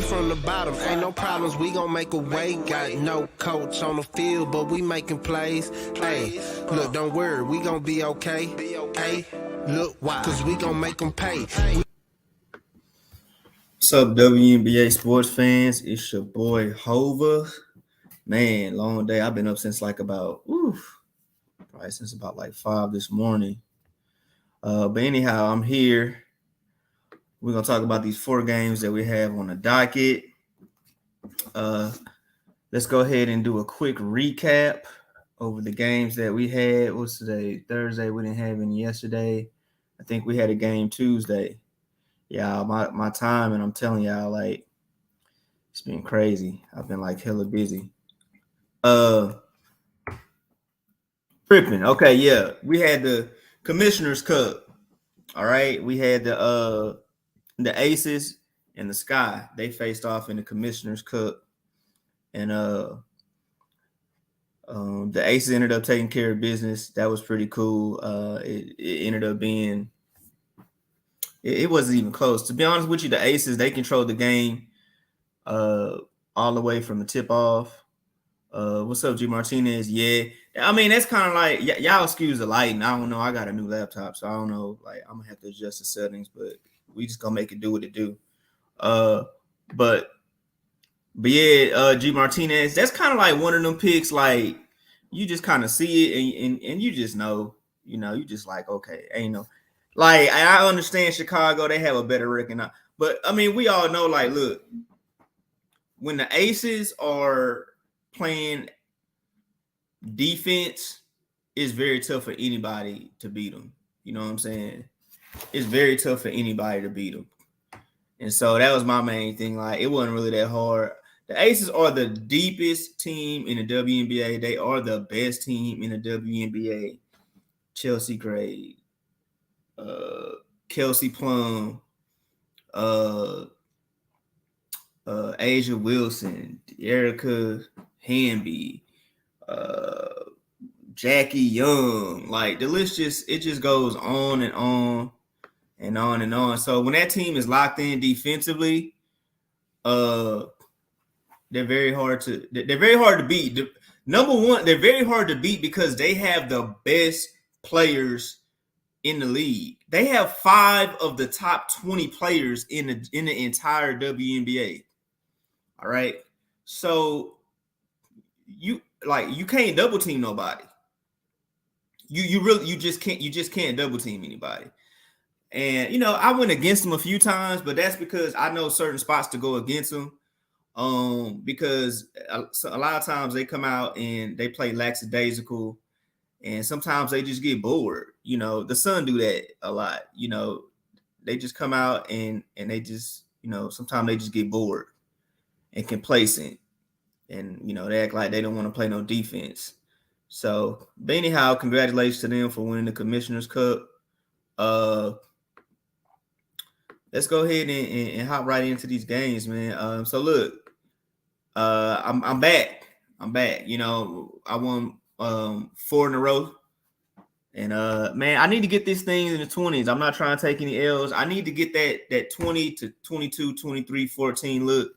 We from the bottom, ain't no problems, we gon' make a way. Got no coach on the field, but we making plays. Hey, look, don't worry, we gon' be okay. Hey, look, why? Cause we gon' make them pay. What's up, WNBA sports fans? It's your boy Hova. Man, long day. I've been up since probably since about 5 this morning. But anyhow, I'm here. We're gonna talk about these 4 games that we have on the docket. Let's go ahead and do a quick recap over the games that we had. What's today? Thursday. We didn't have any yesterday. I think we had a game Tuesday. Yeah, my time, and I'm telling y'all, it's been crazy. I've been hella busy. Tripping. Okay, yeah. We had the Commissioner's Cup. All right. We had the Aces and the Sky. They faced off in the Commissioner's Cup. And the Aces ended up taking care of business. That was pretty cool. It ended up being it wasn't even close. To be honest with you, the Aces, they controlled the game all the way from the tip off. What's up, G Martinez? Yeah. I mean, that's kind of y'all excuse the lighting. I don't know. I got a new laptop, so I don't know. I'm going to have to adjust the settings, but we just going to make it do what it do. But yeah, G Martinez, that's kind of one of them picks, you just kind of see it and you just know, you just okay, ain't no. I understand Chicago, they have a better record. But, I mean, we all know, look, when the Aces are playing defense, it's very tough for anybody to beat them. You know what I'm saying? It's very tough for anybody to beat them. And so that was my main thing. It wasn't really that hard. The Aces are the deepest team in the WNBA. They are the best team in the WNBA. Chelsea Gray, Kelsey Plum, Asia Wilson, Erica Hamby, Jackie Young. The list just goes on and on and on and on. So when that team is locked in defensively, they're very hard to beat. Number one, they're very hard to beat because they have the best players in the league. They have 5 of the top 20 players in the entire WNBA. All right. So you can't double team nobody. You just can't double team anybody. And I went against them a few times, but that's because I know certain spots to go against them. Because a lot of times they come out and they play lackadaisical, and sometimes they just get bored. The Sun do that a lot. They just come out and they just sometimes they just get bored and complacent, and they act like they don't want to play no defense. So, but anyhow, congratulations to them for winning the Commissioner's Cup. Let's go ahead and hop right into these games, man. So look, I'm back. I won 4 in a row. And man, I need to get these things in the 20s. I'm not trying to take any L's. I need to get that 20 to 22, 23, 14 look.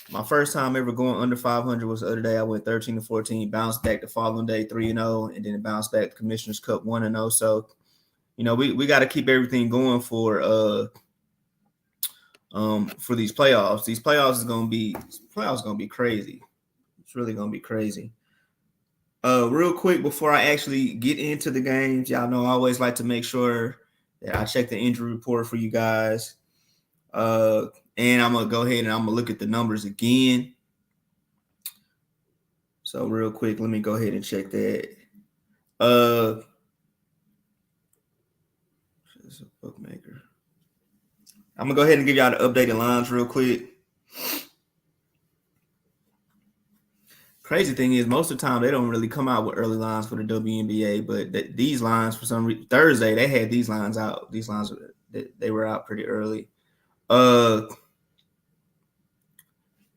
My first time ever going under 500 was the other day. I went 13 to 14, bounced back the following day 3-0, and then it bounced back to Commissioner's Cup 1-0. So, we got to keep everything going for these playoffs. These playoffs is gonna be crazy. It's really gonna be crazy. Real quick before I actually get into the games, y'all know I always like to make sure that I check the injury report for you guys. And I'm gonna go ahead and I'm gonna look at the numbers again. So real quick, let me go ahead and check that. It's a bookmaker. I'm gonna go ahead and give y'all the updated lines real quick. Crazy thing is, most of the time they don't really come out with early lines for the WNBA, but these lines, for some reason, Thursday they had these lines out. These lines they were out pretty early.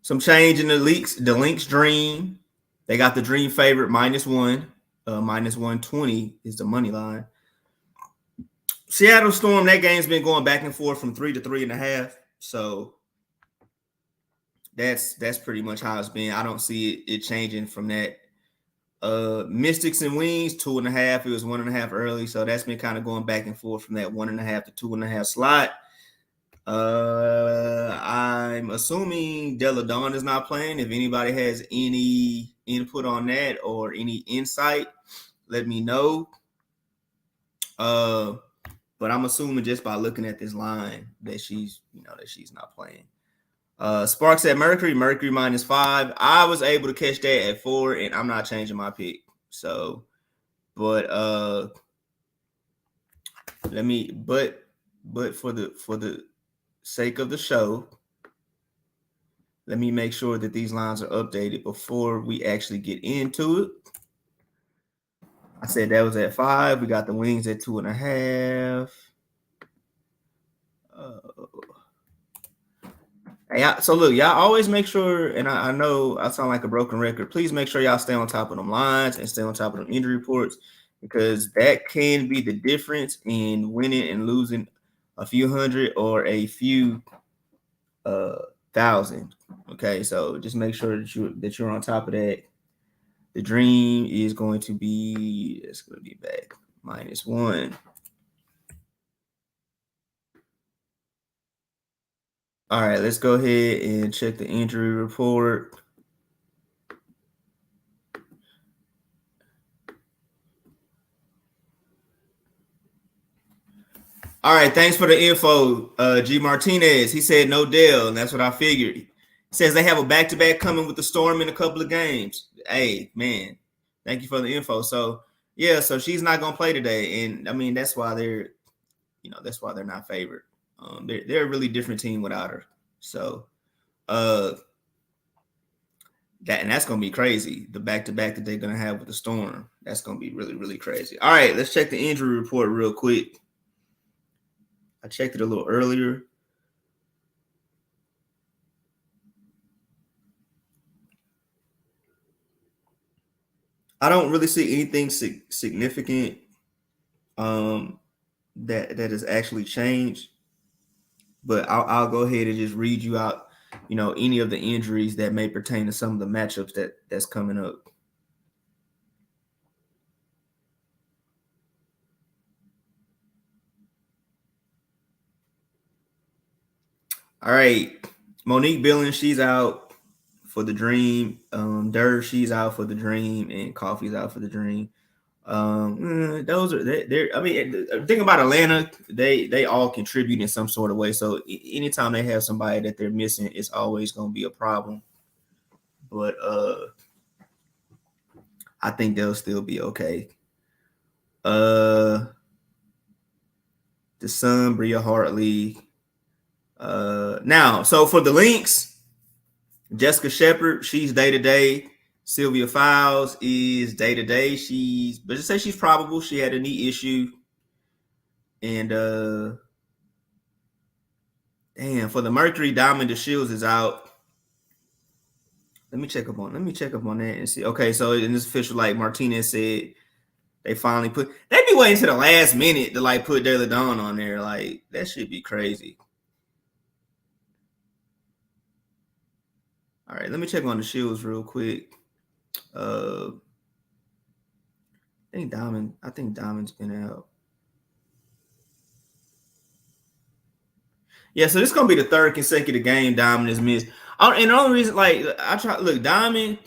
Some change in the Lynx Dream. They got the Dream favorite -1. -120 is the money line. Seattle Storm, that game's been going back and forth from 3 to 3.5. So that's pretty much how it's been. I don't see it changing from that. Mystics and Wings 2.5. It was 1.5 early, so that's been kind of going back and forth from that 1.5 to 2.5 slot. I'm assuming Della Dawn is not playing. If anybody has any input on that or any insight, let me know. But I'm assuming just by looking at this line that she's not playing. Sparks at Mercury -5. I was able to catch that at 4, and I'm not changing my pick. So, but but for the sake of the show, let me make sure that these lines are updated before we actually get into it. I said that was at 5. We got the Wings at 2.5. So look, y'all always make sure, and I know I sound like a broken record. Please make sure y'all stay on top of them lines and stay on top of them injury reports, because that can be the difference in winning and losing a few hundred or a few thousand. Okay, so just make sure that you're on top of that. The dream is going to be back -1. All right, let's go ahead and check the injury report. All right, thanks for the info, G Martinez. He said no Dell, and that's what I figured. He says they have a back-to-back coming with the Storm in a couple of games. Hey, man, thank you for the info. So, yeah, so she's not going to play today, and, I mean, that's why they're not favored. They're a really different team without her. So, that's going to be crazy, the back-to-back that they're going to have with the Storm. That's going to be really, really crazy. All right, let's check the injury report real quick. I checked it a little earlier. I don't really see anything significant that has actually changed, but I'll go ahead and just read you out, any of the injuries that may pertain to some of the matchups that's coming up. All right, Monique Billings, she's out for the Dream. Durr, she's out for the Dream, and Coffee's out for the Dream. Those are they're. I mean, think about Atlanta. They all contribute in some sort of way. So anytime they have somebody that they're missing, it's always going to be a problem. But I think they'll still be okay. The Sun, Bria Hartley. Now, so for the Lynx, Jessica Shepard, she's day-to-day. Sylvia Fowles is day-to-day. But just say she's probable. She had a knee issue. And for the Mercury, Diamond DeShields is out. Let me check up on that and see. Okay, so in this official, like Martinez said, they finally they be waiting to the last minute to put Della Dawn on there. Like, that should be crazy. All right, let me check on the Shields real quick. I think Diamond's been out. Yeah, so this is gonna be the third consecutive game Diamond has missed. And the only reason, Diamond,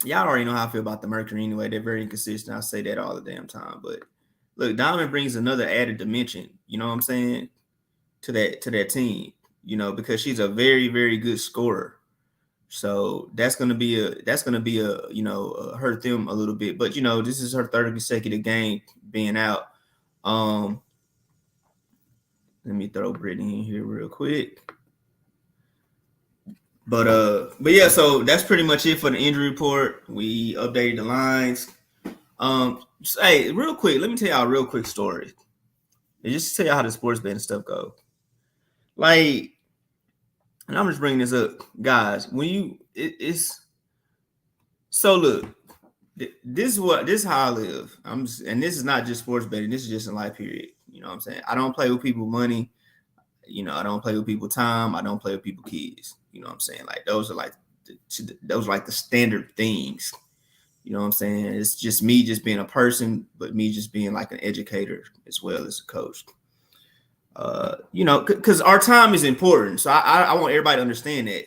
y'all already know how I feel about the Mercury anyway. They're very inconsistent. I say that all the damn time. But look, Diamond brings another added dimension, you know what I'm saying, to that team, because she's a very, very good scorer. So that's gonna be hurt them a little bit. But this is her third consecutive game being out. Let me throw Brittany in here real quick. But yeah, so that's pretty much it for the injury report. We updated the lines. Hey, real quick, let me tell y'all a real quick story. And just to tell y'all how the sports betting stuff go. And I'm just bringing this up, guys. So look, this is how I live. And this is not just sports betting. This is just in life, period. You know what I'm saying? I don't play with people's money. I don't play with people's time. I don't play with people's kids. You know what I'm saying? Like those are like the standard things. You know what I'm saying? It's just me just being a person, but me just being like an educator as well as a coach. Because our time is important. So I want everybody to understand that.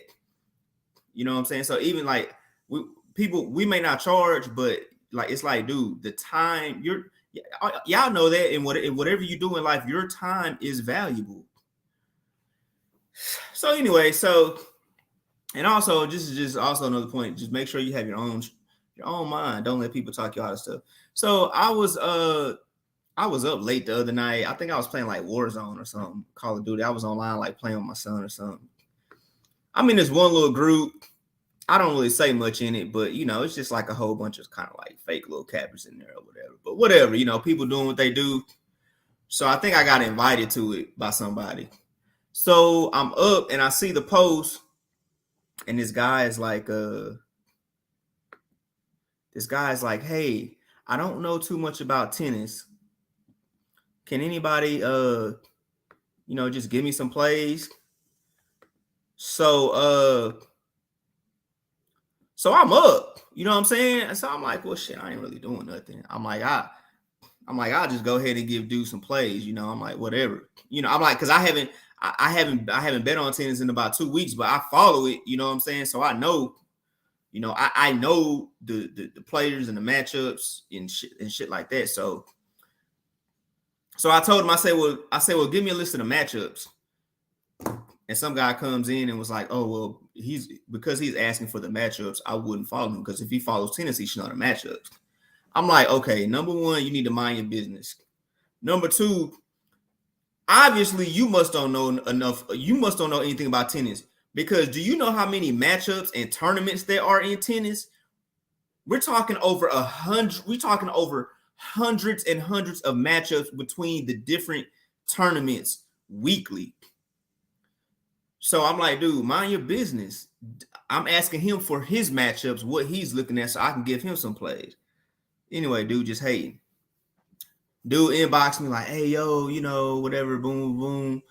You know what I'm saying? So even like we may not charge, but like it's like, dude, the time y'all know that in whatever you do in life, your time is valuable. So anyway, and also this is just also another point. Just make sure you have your own mind. Don't let people talk you out of stuff. So I was up late the other night. I think I was playing like Warzone or something, Call of Duty. I was online like playing with my son or something. I'm in this one little group. I don't really say much in it, but it's just like a whole bunch of kind of like fake little cappers in there or whatever. But whatever, people doing what they do. So I think I got invited to it by somebody. So I'm up and I see the post, and this guy is like, hey, I don't know too much about tennis. Can anybody, just give me some plays? So I'm up, you know what I'm saying? So I'm like, well, shit, I ain't really doing nothing. I'm like, I'll just go ahead and give dude some plays. I'm like, whatever. I'm like, because I haven't bet on tennis in about 2 weeks, but I follow it. You know what I'm saying? So I know, I know the players and the matchups and shit like that. So I told him, I said, well, give me a list of the matchups. And some guy comes in and was like, oh, well, because he's asking for the matchups, I wouldn't follow him, because if he follows tennis, he should know the matchups. I'm like, okay, number one, you need to mind your business. Number two, obviously, you must don't know enough. You must don't know anything about tennis, because do you know how many matchups and tournaments there are in tennis? We're talking over 100. We're talking over hundreds and hundreds of matchups between the different tournaments weekly. So I'm like, dude, mind your business. I'm asking him for his matchups, what he's looking at, so I can give him some plays. Anyway, dude just hating. Dude inboxed me like, hey, yo, whatever, boom, boom.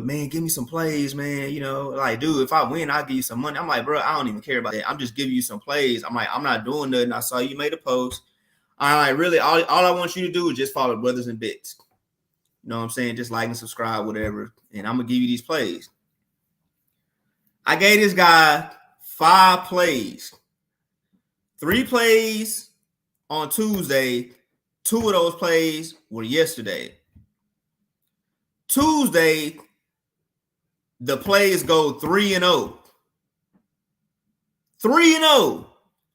Man, give me some plays, man. Like, dude, if I win, I'll give you some money. I'm like, bro, I don't even care about that. I'm just giving you some plays. I'm like, I'm not doing nothing. I saw you made a post. I'm like, really, all I want you to do is just follow Brothas N Bets. You know what I'm saying? Just like and subscribe, whatever. And I'm going to give you these plays. I gave this guy 5 plays. 3 plays on Tuesday. 2 of those plays were yesterday. Tuesday, the plays go 3-0. 3-0.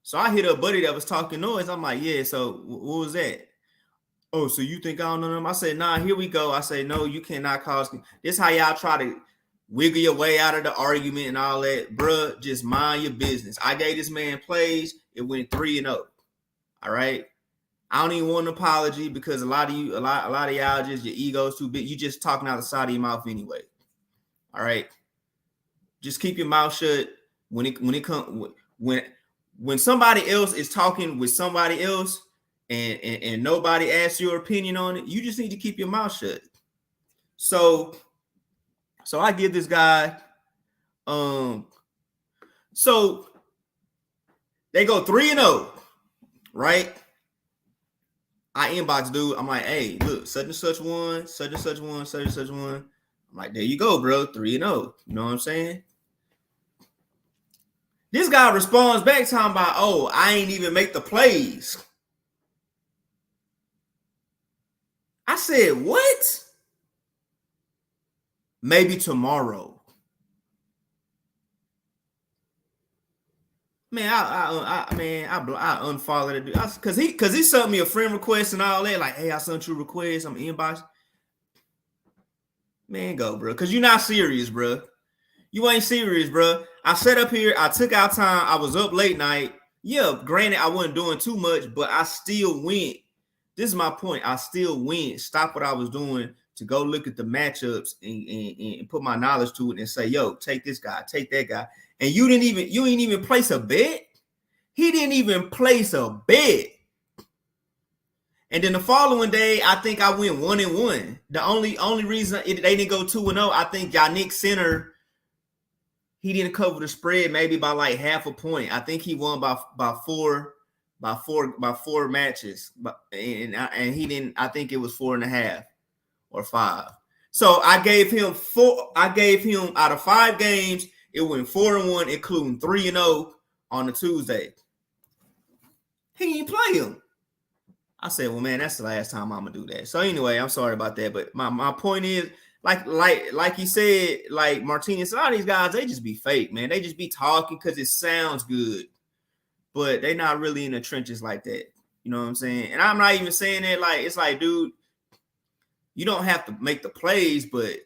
So I hit a buddy that was talking noise. I'm like, yeah, so what was that? Oh, so you think I don't know them? I said, nah, here we go. I say, no, you cannot cause me. This how y'all try to wiggle your way out of the argument and all that. Bruh, just mind your business. I gave this man plays. It went 3-0. All right? I don't even want an apology, because a lot of y'all just, your ego's too big. You just talking out the side of your mouth anyway. All right? Just keep your mouth shut when somebody else is talking with somebody else and nobody asks your opinion on it. You just need to keep your mouth shut. So I give this guy, so they go 3-0, right? I inbox dude. I'm like, hey, look, such and such one, such and such one, such and such one. I'm like, there you go, bro, 3-0. You know what I'm saying? This guy responds back talking about, oh, I ain't even make the plays. I said, what? Maybe tomorrow. Man, I unfollowed it because he sent me a friend request and all that. Like, hey, I sent you a request. I'm inbox. Man, go, bro, because you're not serious, bro. You ain't serious, bro. I sat up here. I took out time. I was up late night. Yeah, granted, I wasn't doing too much, but I still went. This is my point. I still went. Stop what I was doing to go look at the matchups and put my knowledge to it and say, yo, take this guy, take that guy. And you ain't even place a bet. He didn't even place a bet. And then the following day, I think I went 1-1. The only reason they didn't go 2-0, I think Yannick Sinner, he didn't cover the spread maybe by like half a point. I think he won by four matches, and he didn't. I think it was 4.5 or 5. So I gave him 4. I gave him out of 5 games, it went 4-1, including 3-0 on the Tuesday. He didn't play him. I said, well, man, that's the last time I'm gonna do that. So anyway, I'm sorry about that. But my point is, like he said, like Martinez, a lot of these guys, they just be fake, man. They just be talking because it sounds good, but they're not really in the trenches like that. You know what I'm saying? And I'm not even saying that like it's like, dude, you don't have to make the plays, but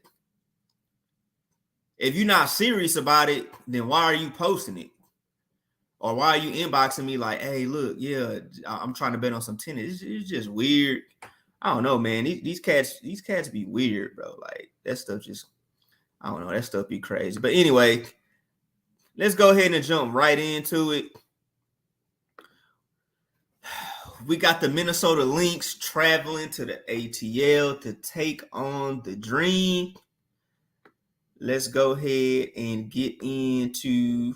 if you're not serious about it, then why are you posting it? Or why are you inboxing me like, hey, look, yeah, I'm trying to bet on some tennis. It's just weird. I don't know, man. These cats be weird, bro. Like that stuff just, I don't know. That stuff be crazy. But anyway, let's go ahead and jump right into it. We got the Minnesota Lynx traveling to the ATL to take on the Dream. Let's go ahead and get into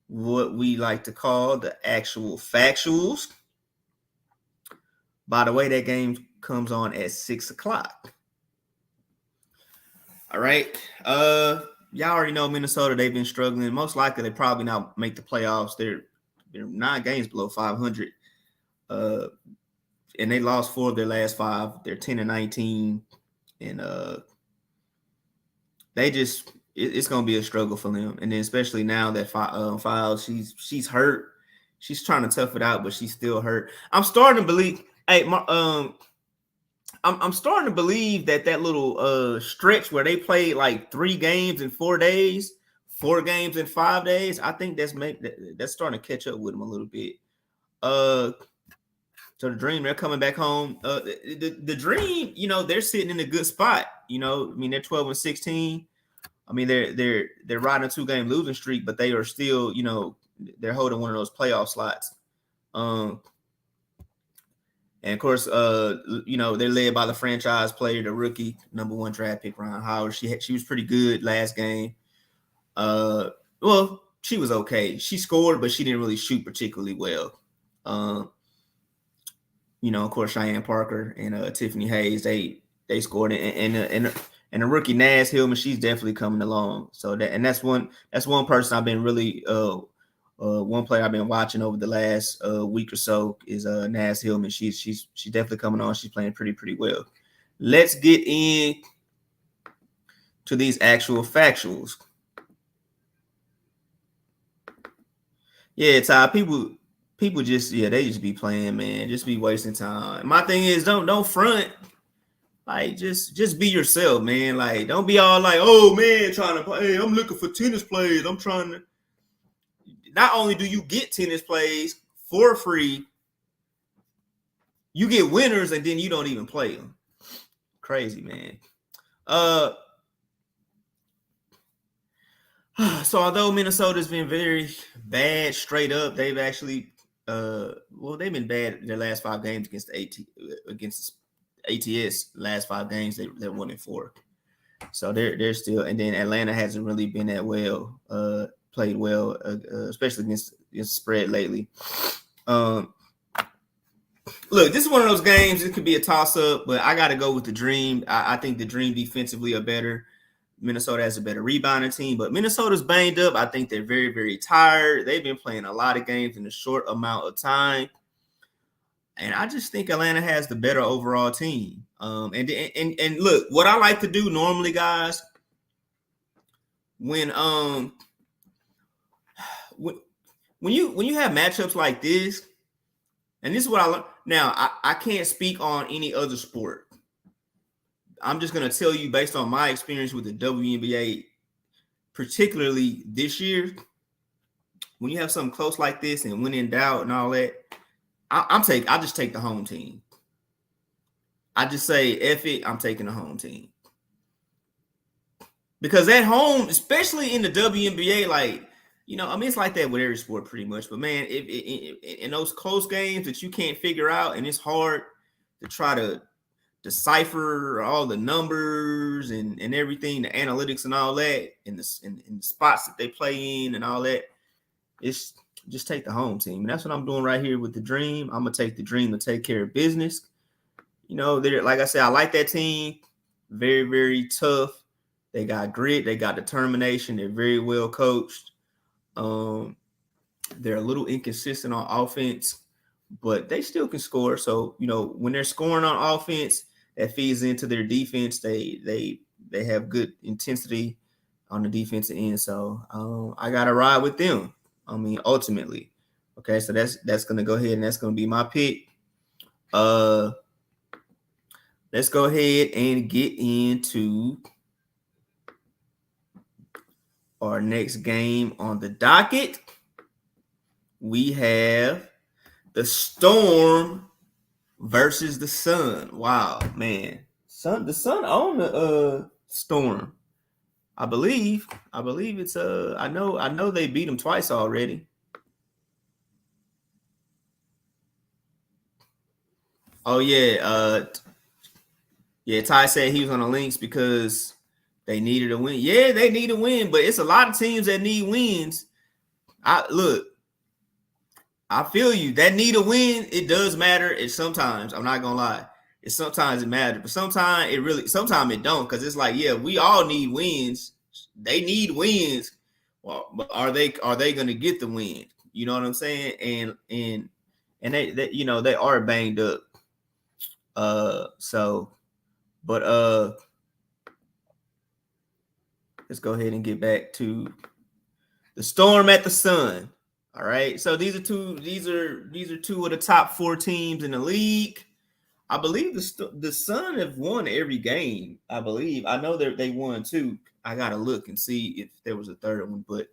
what we like to call the actual factuals. By the way, that game comes on at 6:00. All right. Y'all already know Minnesota, they've been struggling. Most likely they probably not make the playoffs. They're 9 games below 500. And they lost 4 of their last 5. They're 10-19. And they just it's gonna be a struggle for them. And then especially now that Files, she's hurt. She's trying to tough it out, but she's still hurt. I'm starting to believe. Hey, I'm starting to believe that little stretch where they played like 3 games in 4 days, 4 games in 5 days. I think that's starting to catch up with them a little bit. So the Dream, they're coming back home. The Dream, you know, they're sitting in a good spot. You know, I mean, they're 12-16. I mean, they're riding a 2-game losing streak, but they are still, you know, they're holding one of those playoff slots. And of course, you know, they're led by the franchise player, the rookie #1 draft pick, Ryan Howard. She was pretty good last game. Well, she was okay. She scored, but she didn't really shoot particularly well. You know, of course, Cheyenne Parker and Tiffany Hayes, they scored, and the rookie Naz Hillman, she's definitely coming along. So that's one person I've been really one player I've been watching over the last week or so is Naz Hillman. She's definitely coming on. She's playing pretty well. Let's get in to these actual factuals. Yeah, Ty, people just, they just be playing, man. Just be wasting time. My thing is, don't front. Like, just be yourself, man. Like, don't be all like, oh, man, trying to play. Hey, I'm looking for tennis plays. I'm trying to. Not only do you get tennis plays for free, you get winners, and then you don't even play them. Crazy, man. So although Minnesota's been very bad straight up, they've actually they've been bad their last 5 games against the ATS. Last 5 games they're 1-4. So they're still, and then Atlanta hasn't really been that well, played well, especially against spread lately. Look, this is one of those games. It could be a toss-up, but I got to go with the Dream. I think the Dream defensively are better. Minnesota has a better rebounding team, but Minnesota's banged up. I think they're very, very tired. They've been playing a lot of games in a short amount of time. And I just think Atlanta has the better overall team. And look, what I like to do normally, guys, when you have matchups like this, and this is what I learned. Now, I can't speak on any other sport. I'm just going to tell you based on my experience with the WNBA, particularly this year, when you have something close like this and when in doubt and all that, I just take the home team. I just say, F it, I'm taking the home team. Because at home, especially in the WNBA, like I mean, it's like that with every sport pretty much. But man, if in those close games that you can't figure out, and it's hard to try to decipher all the numbers and everything, the analytics and all that, and the spots that they play in and all that, it's just take the home team. And that's what I'm doing right here with the Dream. I'm gonna take the Dream to take care of business. They're, like I said, I like that team. Very, very tough. They got grit. They got determination. They're very well coached. They're a little inconsistent on offense, but they still can score. So, when they're scoring on offense, that feeds into their defense. They have good intensity on the defensive end. So I got to ride with them. I mean, ultimately. Okay, so that's going to go ahead, and that's going to be my pick. Let's go ahead and get into our next game on the docket. We have the Storm versus the Sun. Wow, man. The Sun on the Storm. I believe it's I know they beat them twice already. Oh yeah, Ty said he was on the Lynx because they needed a win. Yeah, they need a win, but it's a lot of teams that need wins. I feel you. That need a win, it does matter. It's sometimes, I'm not gonna lie. Sometimes it matters, but sometimes it don't, because it's like, yeah, we all need wins. They need wins. Well, but are they gonna get the win? You know what I'm saying? And they they are banged up. Let's go ahead and get back to the Storm at the Sun. All right. So these are two of the top 4 teams in the league. I believe the Sun have won every game. I believe. I know they won 2. I gotta look and see if there was a third one, but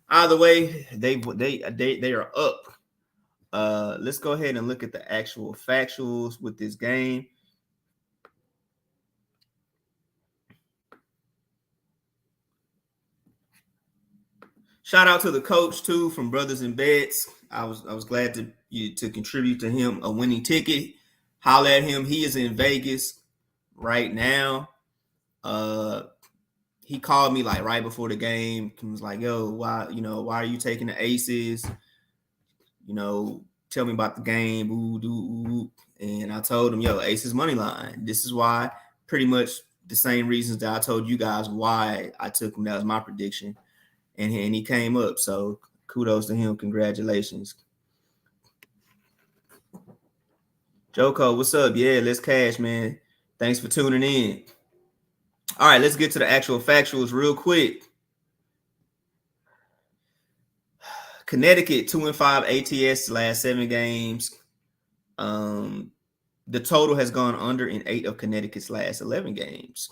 either way, they are up. Let's go ahead and look at the actual factuals with this game. Shout out to the coach too from Brothas N Bets. I was glad to contribute to him a winning ticket. Holler at him. He is in Vegas right now. He called me like right before the game. He was like, "Yo, why are you taking the Aces? Tell me about the game." Ooh. And I told him, "Yo, Aces money line. This is why." Pretty much the same reasons that I told you guys why I took him. That was my prediction. And he came up. So kudos to him. Congratulations. Joko, what's up? Yeah, let's cash, man. Thanks for tuning in. All right, let's get to the actual factuals real quick. Connecticut 2-5 ATS last 7 games. The total has gone under in 8 of Connecticut's last 11 games.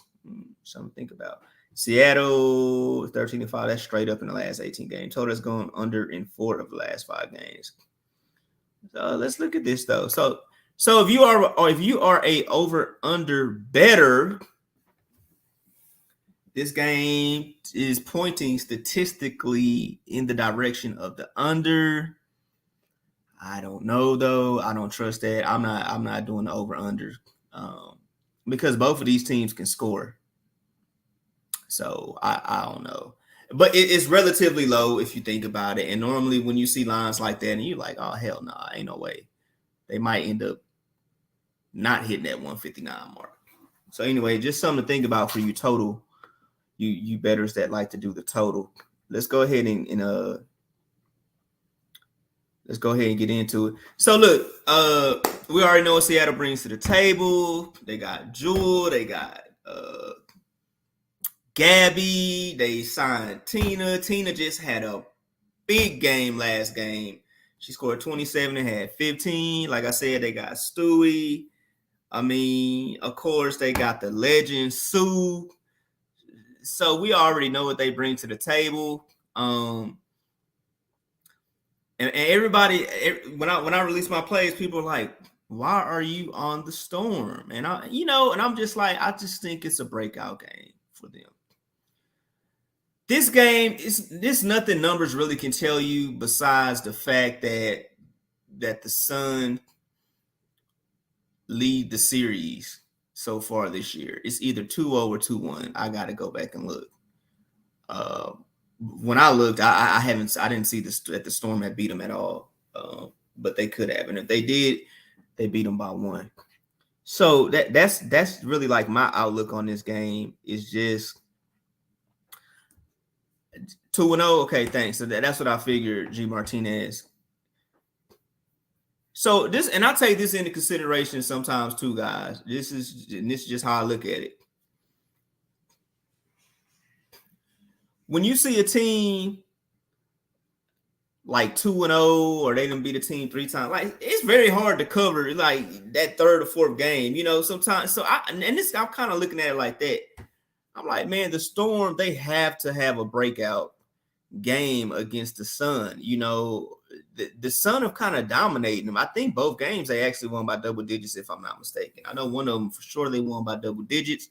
Something to think about. Seattle 13-5. That's straight up in the last 18 games. Total has gone under in 4 of the last 5 games. So let's look at this though. So if you are a over under better, this game is pointing statistically in the direction of the under. I don't know though. I don't trust that. I'm not doing the over under because both of these teams can score. So I don't know. But it's relatively low if you think about it. And normally when you see lines like that and you're like, oh hell no, ain't no way. They might end up not hitting that 159 mark. So anyway, just something to think about for you total. You bettors that like to do the total. Let's go ahead and let's go ahead and get into it. So look, we already know what Seattle brings to the table. They got Jewel, they got Gabby, they signed Tina. Tina just had a big game last game. She scored 27 and had 15. Like I said, they got Stewie. I mean, of course, they got the legend Sue. So we already know what they bring to the table. And everybody, when I release my plays, people are like, "Why are you on the Storm?" And and I'm just like, I just think it's a breakout game for them. This game is nothing numbers really can tell you besides the fact that the Sun lead the series so far this year. It's either 2-0 or 2-1. I gotta go back and look. When I looked, I didn't see that the Storm had beat them at all. But they could have, and if they did, they beat them by 1. So that's really like my outlook on this game is just 2-0. Okay, thanks. So that's what I figured, G Martinez. So this, and I take this into consideration sometimes too, guys. This is just how I look at it. When you see a team like 2-0, or they done beat a team 3 times, like it's very hard to cover like that 3rd or 4th game, sometimes. So I'm kind of looking at it like that. I'm like, man, the Storm, they have to have a breakout game against the Sun. The Sun have kind of dominated them. I think both games they actually won by double digits, if I'm not mistaken. I know one of them for sure they won by double digits,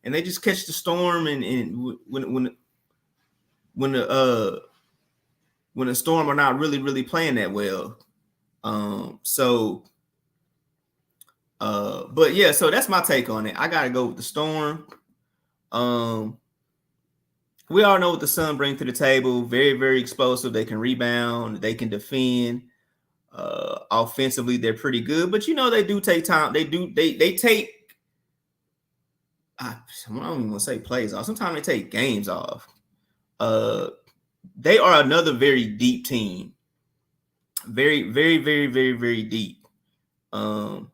and they just catch the Storm. And when the Storm are not really playing that well, but yeah, so that's my take on it. I gotta go with the Storm. We all know what the Sun bring to the table. Very, very explosive. They can rebound. They can defend. Offensively, they're pretty good. But they do take time. They take. I don't even want to say plays off. Sometimes they take games off. They are another very deep team. Very, very, very, very, very deep. And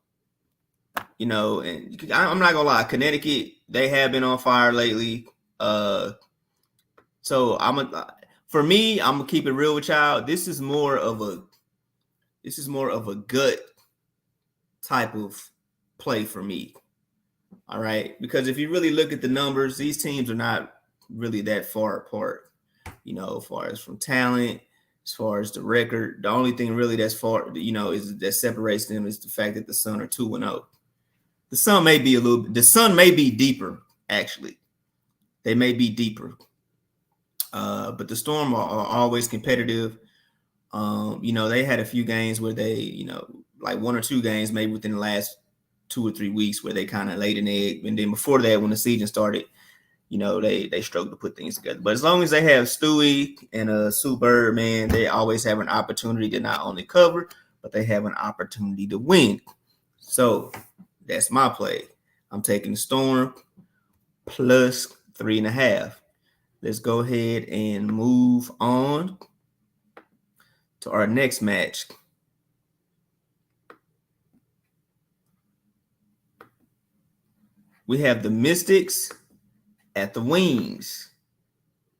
I'm not gonna lie, Connecticut, they have been on fire lately. So for me, I'm gonna keep it real with y'all. This is more of a gut type of play for me. All right, because if you really look at the numbers, these teams are not really that far apart. As far as from talent, as far as the record, the only thing really that's far, is that separates them is the fact that the Sun are 2-0. The Sun may be deeper, actually. They may be deeper. But the Storm are always competitive. They had a few games where they, like 1 or 2 games, maybe within the last 2 or 3 weeks, where they kind of laid an egg. And then before that, when the season started, they struggled to put things together. But as long as they have Stewie and Sue Bird, man, they always have an opportunity to not only cover, but they have an opportunity to win. So that's my play. I'm taking the Storm plus 3.5. Let's go ahead and move on to our next match. We have the Mystics at the Wings.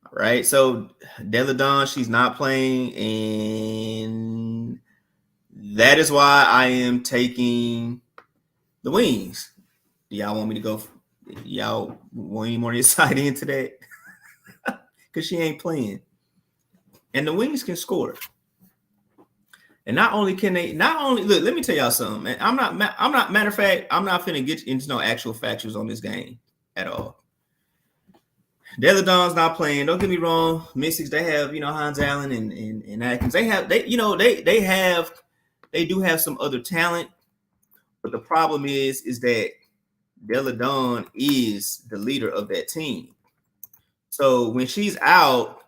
All right. So Deladon, she's not playing, and that is why I am taking the Wings. Do y'all want me to go? Y'all want any more insight into that? Because she ain't playing. And the Wings can score. And not only look, let me tell y'all something, man. I'm not matter of fact, I'm not finna get into no actual factors on this game at all. Deladon's not playing. Don't get me wrong. Mystics, they have, Hans Allen and Atkins. They do have some other talent, but the problem is that Deladon is the leader of that team. So when she's out,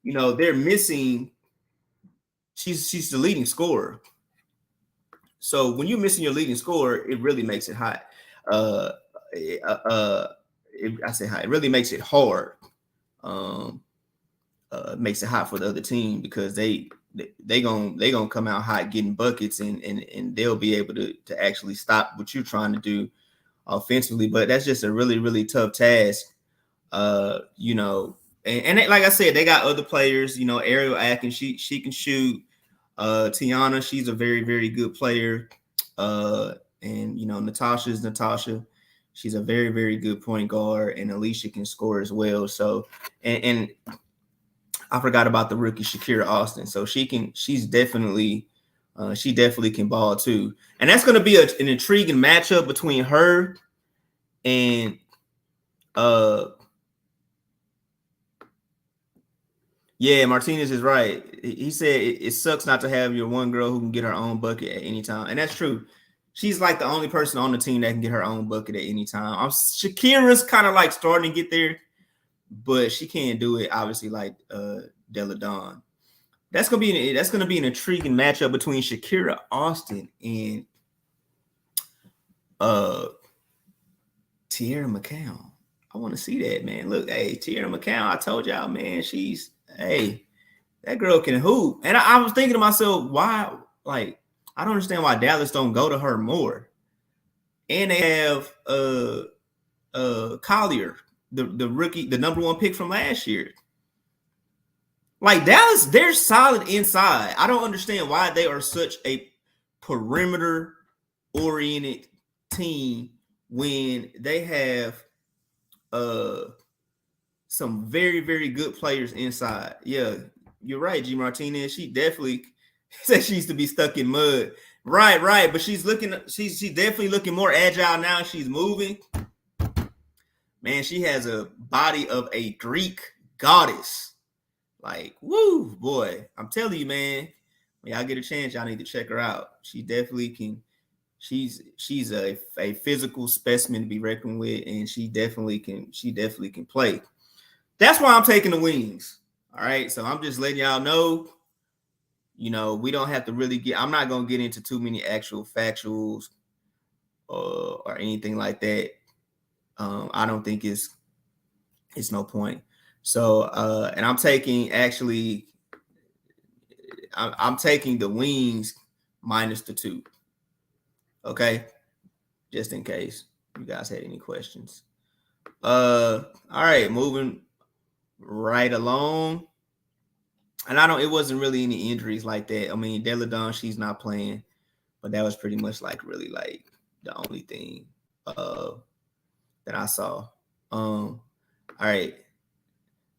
they're missing. She's the leading scorer. So when you're missing your leading scorer, it really makes it hot. I say hot. It really makes it hard. Makes it hot for the other team because they gonna come out hot getting buckets and they'll be able to actually stop what you're trying to do offensively. But that's just a really, really tough task. And like I said, they got other players. Ariel Atkins, she can shoot. Tiana, she's a very, very good player. And Natasha. She's a very, very good point guard, and Alicia can score as well. So, and I forgot about the rookie Shakira Austin. So she definitely can ball too. And that's going to be an intriguing matchup between her and Yeah, Martinez is right. He said it sucks not to have your one girl who can get her own bucket at any time. And that's true. She's like the only person on the team that can get her own bucket at any time. Shakira's kind of like starting to get there, but she can't do it, obviously, like Della Don. That's gonna be an intriguing matchup between Shakira Austin and Tierra McCown. I want to see that, man. Look, hey, Tierra McCown, I told y'all, man, that girl can hoop. And I was thinking to myself, why, like, I don't understand why Dallas don't go to her more. And they have Collier, the rookie, the number 1 pick from last year. Like Dallas, they're solid inside. I don't understand why they are such a perimeter-oriented team when they have some very, very good players inside. Yeah, you're right, G Martinez. She definitely said she used to be stuck in mud. Right. But she's definitely looking more agile now. She's moving. Man, she has a body of a Greek goddess. Like, woo, boy. I'm telling you, man. When y'all get a chance, y'all need to check her out. She definitely can. She's a physical specimen to be reckoned with, and she definitely can play. That's why I'm taking the Wings. All right. So I'm just letting y'all know, we don't have to really I'm not going to get into too many actual factuals or anything like that. I don't think it's no point. So, and I'm taking the Wings minus the 2. Okay. Just in case you guys had any questions. All right, moving right along. And it wasn't really any injuries like that. I mean, Della Don, she's not playing, but that was pretty much like really like the only thing that I saw. All right.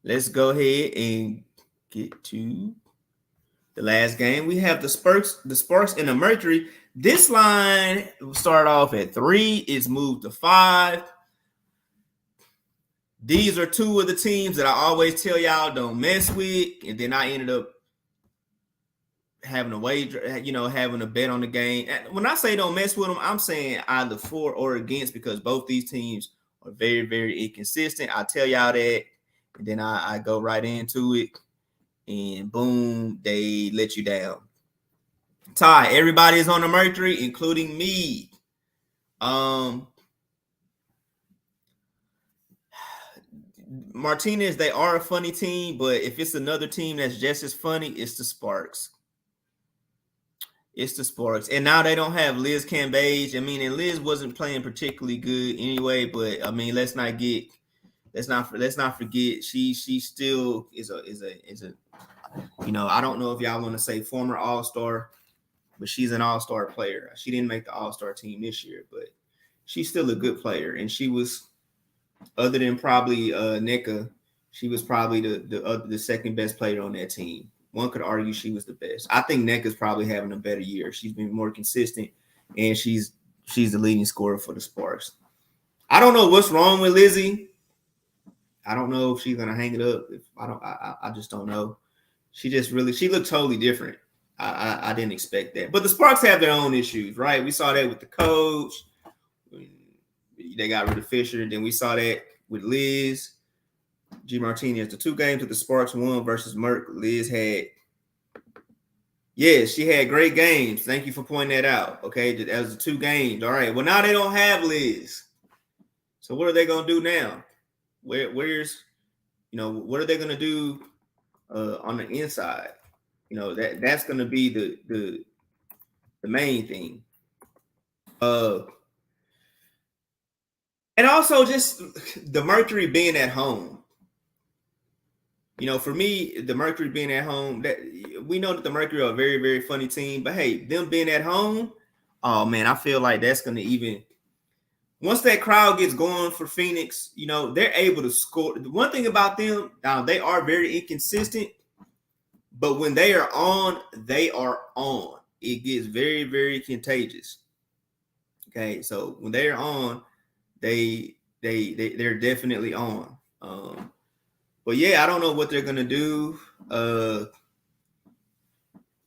Let's go ahead and get to the last game. We have the Sparks and the Mercury. This line will start off at 3. It's moved to 5. These are 2 of the teams that I always tell y'all don't mess with. And then I ended up having a wager, having a bet on the game. When I say don't mess with them, I'm saying either for or against, because both these teams are very, very inconsistent. I tell y'all that, and then I go right into it, and boom, they let you down. Ty, everybody is on the Mercury, including me. Martinez, they are a funny team, but if it's another team that's just as funny, it's the Sparks. It's the Sparks. And now they don't have Liz Cambage. I mean, and Liz wasn't playing particularly good anyway, but I mean, let's not forget she still is a I don't know if y'all want to say former All-Star, but she's an All-Star player. She didn't make the All-Star team this year, but she's still a good player. And she was, other than probably Nika, she was probably the second best player on that team. One could argue she was the best. I think Neka's probably having a better year. She's been more consistent, and she's the leading scorer for the Sparks. I don't know what's wrong with Lizzie. I don't know if she's gonna hang it up. I just don't know. She looked totally different. I didn't expect that. But the Sparks have their own issues, right? We saw that with the coach. They got rid of Fisher. Then we saw that with Liz. G Martinez, the 2 games that the Sparks won versus Merck, Liz had, she had great games. Thank you for pointing that out. Okay, that was the 2 games. All right. Well, now they don't have Liz. So what are they gonna do now? What are they gonna do on the inside? That's gonna be the main thing. And also just the Mercury being at home. For me, the Mercury being at home, that we know that the Mercury are a very, very funny team, but hey, them being at home, oh man, I feel like that's going to even, once that crowd gets going for Phoenix, they're able to score. The one thing about them, they are very inconsistent, but when they are on, they are on. It gets very, very contagious. Okay, so when they're on, they're definitely on. But yeah, I don't know what they're gonna do.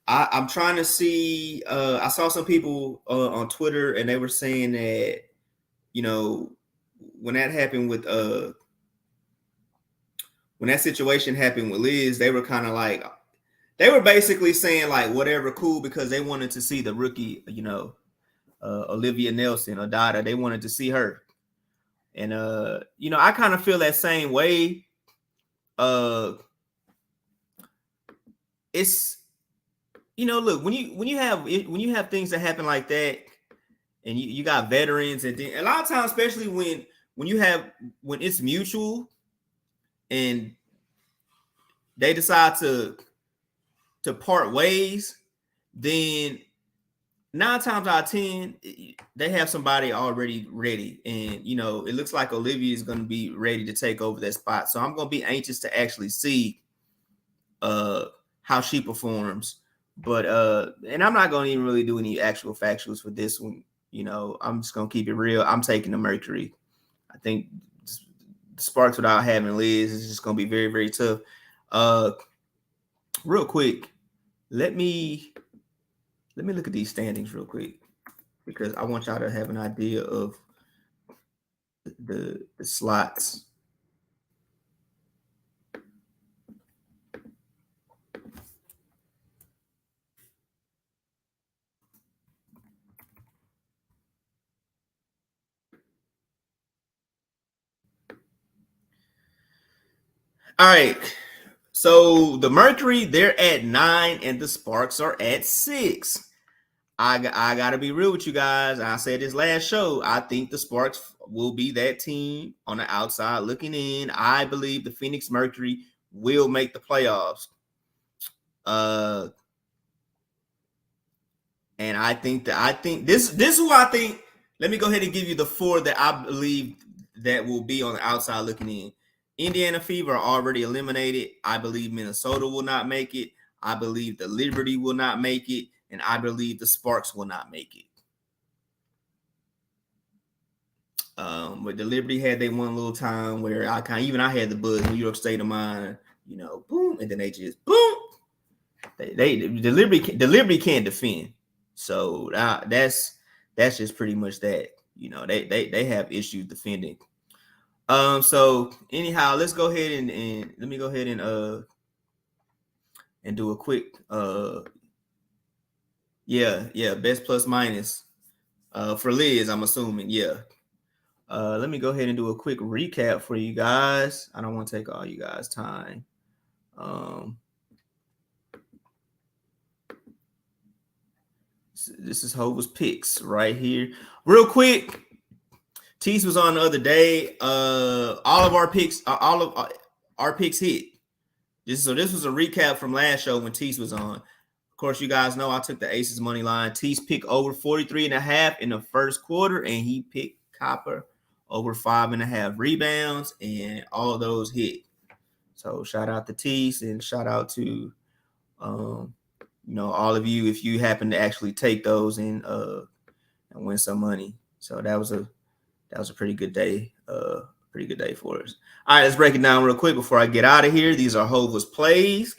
I'm trying to see. I saw some people on Twitter, and they were saying that, you know, when that happened with when that situation happened with Liz, they were kind of like, they were basically saying like whatever, cool, because they wanted to see the rookie, you know, Olivia Nelson or Dada. They wanted to see her, and you know, I kind of feel that same way. It's, you know, look, when you have things that happen like that, and you got veterans, and then a lot of times, especially when it's mutual, and they decide to part ways, then 9 times out of 10 they have somebody already ready, and you know, it looks like Olivia is going to be ready to take over that spot. So I'm going to be anxious to actually see how she performs. But and I'm not going to even really do any actual factuals for this one. You know, I'm just going to keep it real. I'm taking the Mercury. I think the Sparks without having Liz is just going to be very, very tough. Real quick, let me look at these standings real quick, because I want y'all to have an idea of the slots. All right. So the Mercury, they're at 9, and the Sparks are at 6. I gotta be real with you guys. I said this last show. I think the Sparks will be that team on the outside looking in. I believe the Phoenix Mercury will make the playoffs. And I think this is who I think. Let me go ahead and give you the 4 that I believe that will be on the outside looking in. Indiana Fever are already eliminated. I believe Minnesota will not make it. I believe the Liberty will not make it. And I believe the Sparks will not make it. But the Liberty had they one little time where I had the buzz, New York State of Mind, you know, boom, and then they just boom. The Liberty can't defend. So that's just pretty much that. You know, they have issues defending. So anyhow, let's go ahead and let me go ahead and do a quick best plus minus for Liz, I'm assuming. Let me go ahead and do a quick recap for you guys. I don't want to take all you guys' time. This is Hova's picks right here. Real quick, Tease was on the other day. All of our picks hit. This was a recap from last show when Tease was on. Of course, you guys know I took the Aces money line. Tease picked over 43.5 in the first quarter, and he picked Copper over 5.5 rebounds, and all of those hit. So shout out to Tease, and shout out to you know, all of you if you happen to actually take those and win some money. So that was a pretty good day. Pretty good day for us. All right, let's break it down real quick before I get out of here. These are Hova's plays.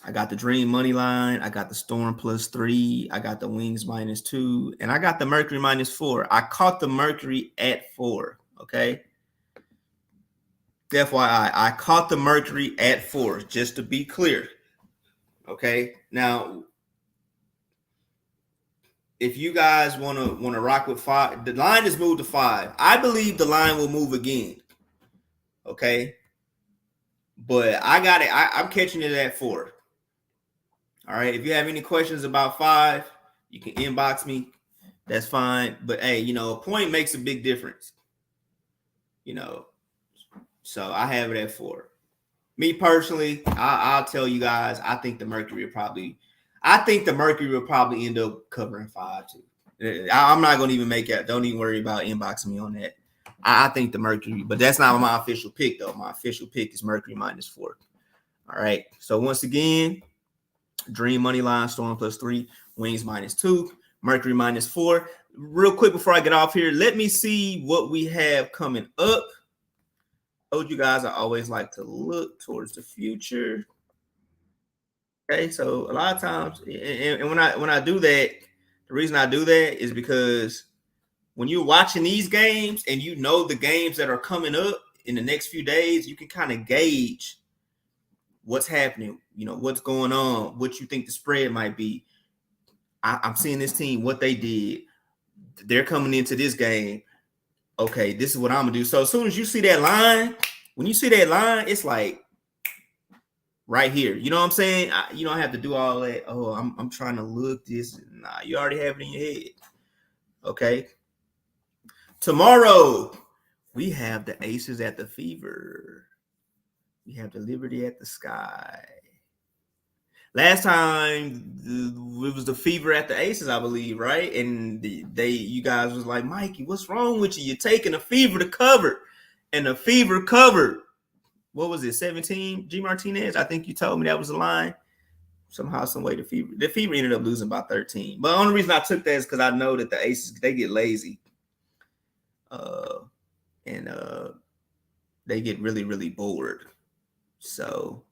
I got the Dream money line. I got the Storm +3. I got the Wings -2, and I got the Mercury -4. I caught the Mercury at 4. Okay. FYI, I caught the Mercury at 4, just to be clear. Okay. Now, if you guys want to rock with 5, the line has moved to 5. I believe the line will move again. Okay. But I got it. I'm catching it at 4. All right. If you have any questions about 5, you can inbox me. That's fine. But hey, you know, a point makes a big difference. You know, so I have it at 4. Me personally, I'll tell you guys, I think the Mercury will probably end up covering 5 too. I'm not going to even make it. Don't even worry about inboxing me on that. I think the Mercury, but that's not my official pick though. My official pick is Mercury -4. All right. So once again, Dream money line, Storm +3, Wings -2, Mercury -4. Real quick before I get off here, let me see what we have coming up. Told you guys I always like to look towards the future. Okay, so a lot of times, and when I do that, the reason I do that is because when you're watching these games and you know the games that are coming up in the next few days, you can kind of gauge what's happening, what's going on, what you think the spread might be. I'm seeing this team, what they did. They're coming into this game. Okay, this is what I'm gonna do. So as soon as you see that line, when you see that line, it's like right here. You know what I'm saying? You don't have to do all that. Oh, I'm trying to look this. Nah, you already have it in your head. Okay. Tomorrow, we have the Aces at the Fever. We have the Liberty at the Sky. Last time it was the Fever at the Aces, I believe, right? And you guys was like, Mikey, what's wrong with you? You're taking the Fever to cover, and the Fever covered. What was it? 17? G Martinez. I think you told me that was the line. Somehow, some way, the Fever ended up losing by 13. But the only reason I took that is because I know that the Aces, they get lazy, and they get really, really bored. So.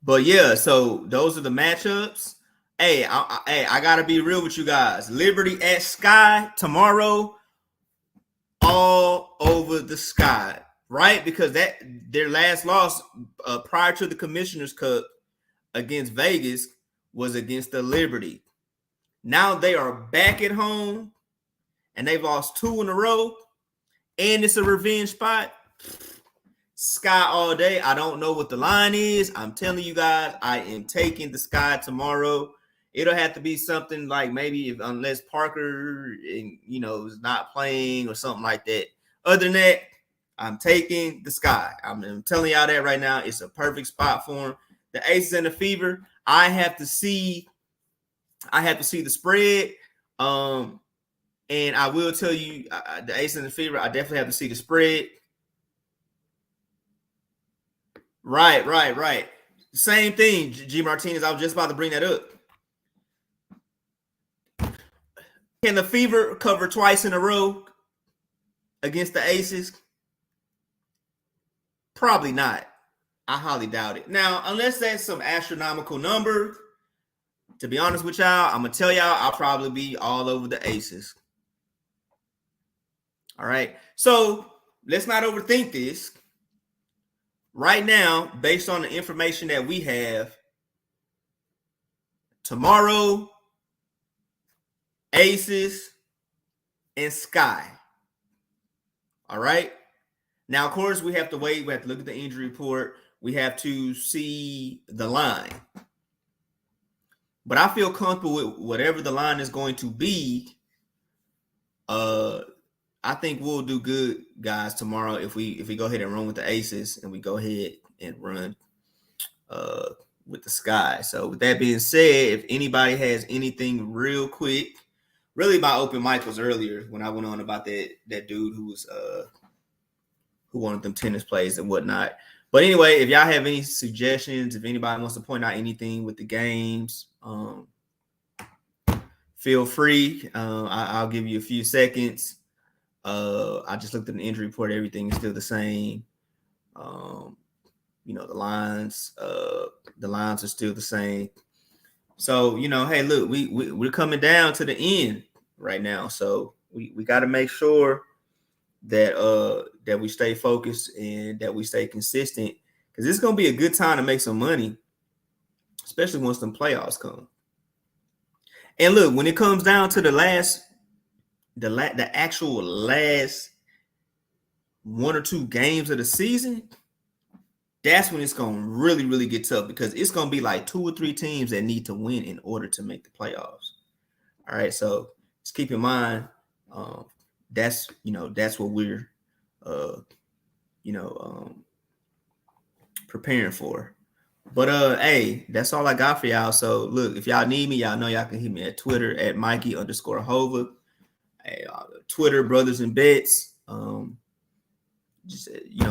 But yeah, so those are the matchups. Hey, I gotta be real with you guys. Liberty at Sky tomorrow, all over the Sky, right? Because their last loss prior to the Commissioner's Cup against Vegas was against the Liberty. Now they are back at home, and they've lost 2 in a row, and it's a revenge spot. Sky all day. I don't know what the line is. I'm telling you guys, I am taking the Sky tomorrow. It'll have to be something like maybe unless Parker is not playing or something like that. Other than that, I'm taking the Sky. I'm telling y'all that right now. It's a perfect spot for him. The Aces and the Fever. I have to see the spread. And I will tell you, the Aces and the Fever. I definitely have to see the spread. Right. Same thing, G Martinez. I was just about to bring that up. Can the Fever cover twice in a row against the Aces? Probably not. I highly doubt it. Now, unless that's some astronomical number, to be honest with y'all, I'm going to tell y'all I'll probably be all over the Aces. All right. So let's not overthink this. Right now, based on the information that we have, tomorrow, Aces and Sky. All right. Now, of course, we have to wait. We have to look at the injury report. We have to see the line. But I feel comfortable with whatever the line is going to be. I think we'll do good, guys, tomorrow if we go ahead and run with the Aces and we go ahead and run with the Sky. So with that being said, if anybody has anything real quick, really my open mic was earlier when I went on about that dude who was who wanted them tennis plays and whatnot. But anyway, if y'all have any suggestions, if anybody wants to point out anything with the games, feel free. I'll give you a few seconds. I just looked at the injury report. Everything is still the same. The lines are still the same. So, hey, look, we're coming down to the end right now. So we got to make sure that we stay focused and that we stay consistent, because it's going to be a good time to make some money, especially once them playoffs come. And look, when it comes down to the actual last 1 or 2 games of the season, that's when it's going to really, really get tough, because it's going to be like 2 or 3 teams that need to win in order to make the playoffs. All right, so just keep in mind, that's what we're preparing for. But hey, that's all I got for y'all. So look, if y'all need me, y'all know y'all can hit me at Twitter at Mikey_Hova. Hey, Twitter, Brothas N Bets. Just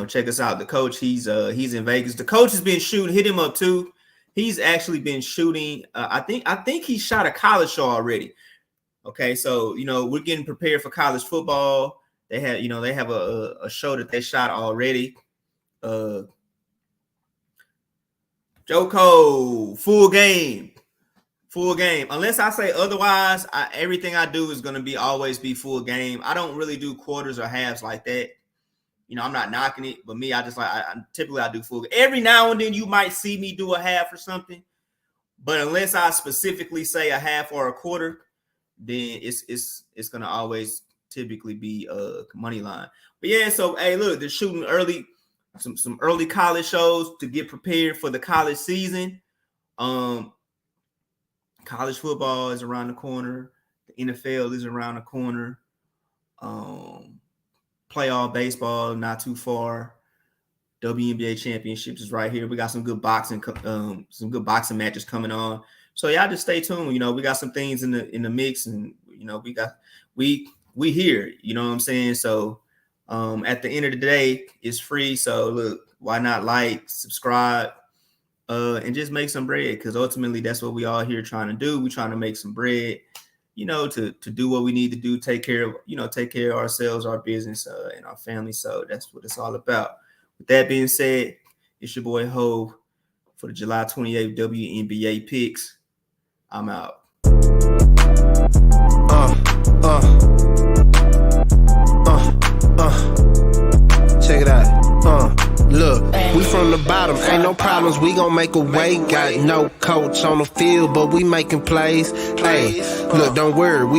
check us out. The coach, he's in Vegas. The coach has been shooting. Hit him up too. He's actually been shooting. I think he shot a college show already. Okay, so we're getting prepared for college football. They have a show that they shot already. Joko, full game. Unless I say otherwise, everything I do is gonna always be full game. I don't really do quarters or halves like that. I'm not knocking it, but me, I just typically I do full. Every now and then you might see me do a half or something, but unless I specifically say a half or a quarter, then it's gonna always typically be money line. But yeah, so hey, look, they're shooting early, some early college shows to get prepared for the college season. College football is around the corner. The NFL is around the corner. Playoff baseball not too far. WNBA championships is right here. We got some good boxing matches coming on. So y'all just stay tuned. We got some things in the mix, and we here. You know what I'm saying? So at the end of the day, it's free. So look, why not like, subscribe, and just make some bread? Because ultimately, that's what we all here trying to do. We trying to make some bread. To do what we need to do, take care of ourselves, our business, and our family. So that's what it's all about. With that being said, it's your boy Hova for the July 28th WNBA Picks. I'm out. Check it out. Look, we from the bottom, ain't no problems, we gon' make a way. Got no coach on the field, but we making plays. Hey, look, don't worry, we